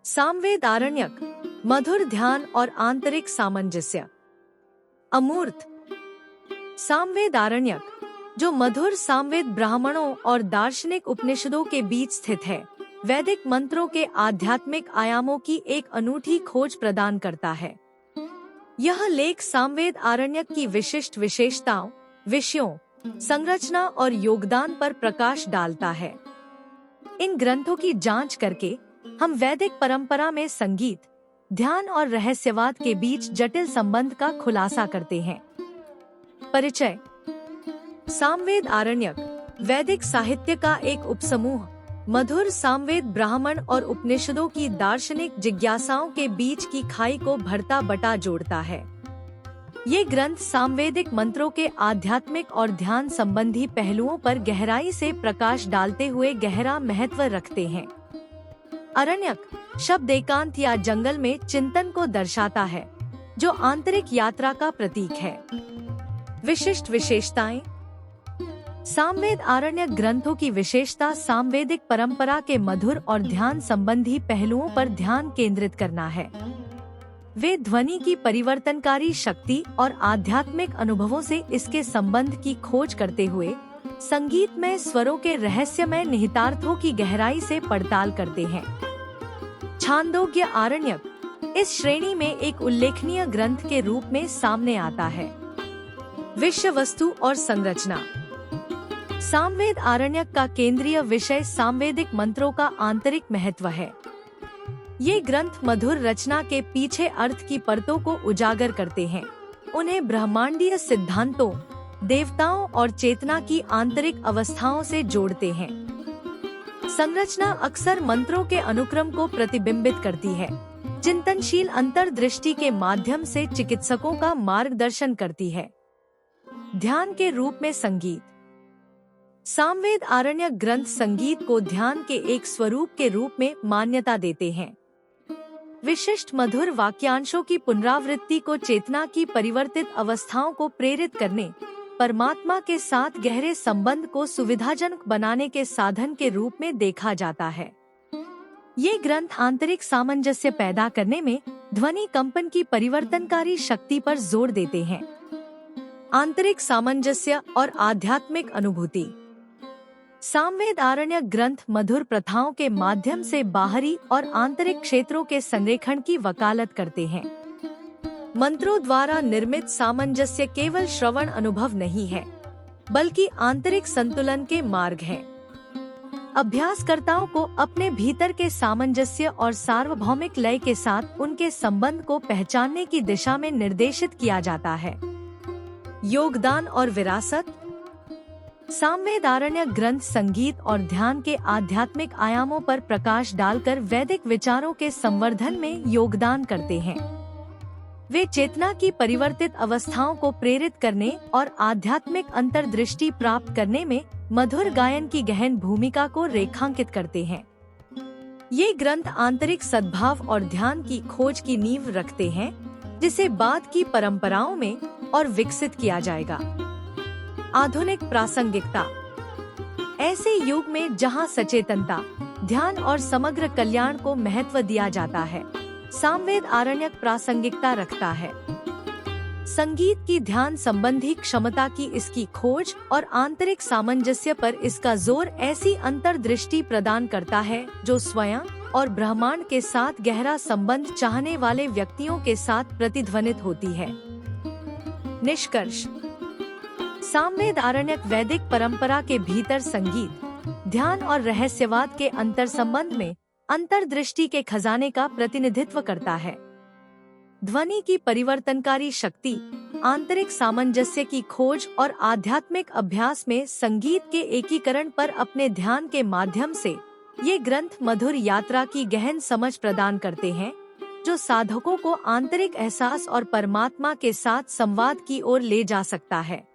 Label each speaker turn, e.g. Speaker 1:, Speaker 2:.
Speaker 1: सामवेद आरण्यक, मधुर ध्यान और आंतरिक सामंजस्य। अमूर्त सामवेद आरण्यक, जो मधुर सामवेद ब्राह्मणों और दार्शनिक उपनिषदों के बीच स्थित है, वैदिक मंत्रों के आध्यात्मिक आयामों की एक अनूठी खोज प्रदान करता है। यह लेख सामवेद आरण्यक की विशिष्ट विशेषताओं, विषयों, संरचना और योगदान पर प्रकाश डालता है। इन ग्रंथों की जांच करके हम वैदिक परंपरा में संगीत, ध्यान और रहस्यवाद के बीच जटिल संबंध का खुलासा करते हैं। परिचय। सामवेद आरण्यक वैदिक साहित्य का एक उपसमूह मधुर सामवेद ब्राह्मण और उपनिषदों की दार्शनिक जिज्ञासाओं के बीच की खाई को भरता बटा जोड़ता है। ये ग्रंथ सामवेदिक मंत्रों के आध्यात्मिक और ध्यान संबंधी पहलुओं पर गहराई से प्रकाश डालते हुए गहरा महत्व रखते हैं। अरण्यक शब्द एकांत या जंगल में चिंतन को दर्शाता है, जो आंतरिक यात्रा का प्रतीक है। विशिष्ट विशेषताएं। सामवेद आरण्यक ग्रंथों की विशेषता सामवेदिक परंपरा के मधुर और ध्यान संबंधी पहलुओं पर ध्यान केंद्रित करना है। वे ध्वनि की परिवर्तनकारी शक्ति और आध्यात्मिक अनुभवों से इसके संबंध की खोज करते हुए संगीतमय स्वरों के रहस्यमय निहितार्थों की गहराई से पड़ताल करते हैं। छांदोग्य आरण्यक इस श्रेणी में एक उल्लेखनीय ग्रंथ के रूप में सामने आता है। विषय वस्तु और संरचना। सामवेद आरण्यक का केंद्रीय विषय सामवेदिक मंत्रों का आंतरिक महत्व है। ये ग्रंथ मधुर रचना के पीछे अर्थ की परतों को उजागर करते हैं, उन्हें ब्रह्मांडीय सिद्धांतों, देवताओं और चेतना की आंतरिक अवस्थाओं से जोड़ते हैं। संरचना अक्सर मंत्रों के अनुक्रम को प्रतिबिंबित करती है, चिंतनशील अंतर्दृष्टि के माध्यम से चिकित्सकों का मार्गदर्शन करती है। ध्यान के रूप में संगीत। सामवेद आरण्यक ग्रंथ संगीत को ध्यान के एक स्वरूप के रूप में मान्यता देते हैं। विशिष्ट मधुर वाक्यांशों की पुनरावृत्ति को चेतना की परिवर्तित अवस्थाओं को प्रेरित करने, परमात्मा के साथ गहरे संबंध को सुविधाजनक बनाने के साधन के रूप में देखा जाता है। ये ग्रंथ आंतरिक सामंजस्य पैदा करने में ध्वनि कंपन की परिवर्तनकारी शक्ति पर जोर देते हैं। आंतरिक सामंजस्य और आध्यात्मिक अनुभूति। सामवेद आरण्यक ग्रंथ मधुर प्रथाओं के माध्यम से बाहरी और आंतरिक क्षेत्रों के संरेखण की वकालत करते हैं। मंत्रों द्वारा निर्मित सामंजस्य केवल श्रवण अनुभव नहीं है, बल्कि आंतरिक संतुलन के मार्ग है। अभ्यासकर्ताओं को अपने भीतर के सामंजस्य और सार्वभौमिक लय के साथ उनके संबंध को पहचानने की दिशा में निर्देशित किया जाता है। योगदान और विरासत। सामवेद आरण्यक ग्रंथ संगीत और ध्यान के आध्यात्मिक आयामों पर प्रकाश डालकर वैदिक विचारों के संवर्धन में योगदान करते हैं। वे चेतना की परिवर्तित अवस्थाओं को प्रेरित करने और आध्यात्मिक अंतर्दृष्टि प्राप्त करने में मधुर गायन की गहन भूमिका को रेखांकित करते हैं। ये ग्रंथ आंतरिक सद्भाव और ध्यान की खोज की नींव रखते हैं, जिसे बाद की परंपराओं में और विकसित किया जाएगा। आधुनिक प्रासंगिकता। ऐसे युग में जहां सचेतनता, ध्यान और समग्र कल्याण को महत्व दिया जाता है, सामवेद आरण्यक प्रासंगिकता रखता है। संगीत की ध्यान संबंधी क्षमता की इसकी खोज और आंतरिक सामंजस्य पर इसका जोर ऐसी अंतर्दृष्टि प्रदान करता है जो स्वयं और ब्रह्मांड के साथ गहरा संबंध चाहने वाले व्यक्तियों के साथ प्रतिध्वनित होती है। निष्कर्ष। सामवेद आरण्यक वैदिक परंपरा के भीतर संगीत, ध्यान और रहस्यवाद के अंतर संबंध में अंतर्दृष्टि के खजाने का प्रतिनिधित्व करता है। ध्वनि की परिवर्तनकारी शक्ति, आंतरिक सामंजस्य की खोज और आध्यात्मिक अभ्यास में संगीत के एकीकरण पर अपने ध्यान के माध्यम से ये ग्रंथ मधुर यात्रा की गहन समझ प्रदान करते हैं, जो साधकों को आंतरिक एहसास और परमात्मा के साथ संवाद की ओर ले जा सकता है।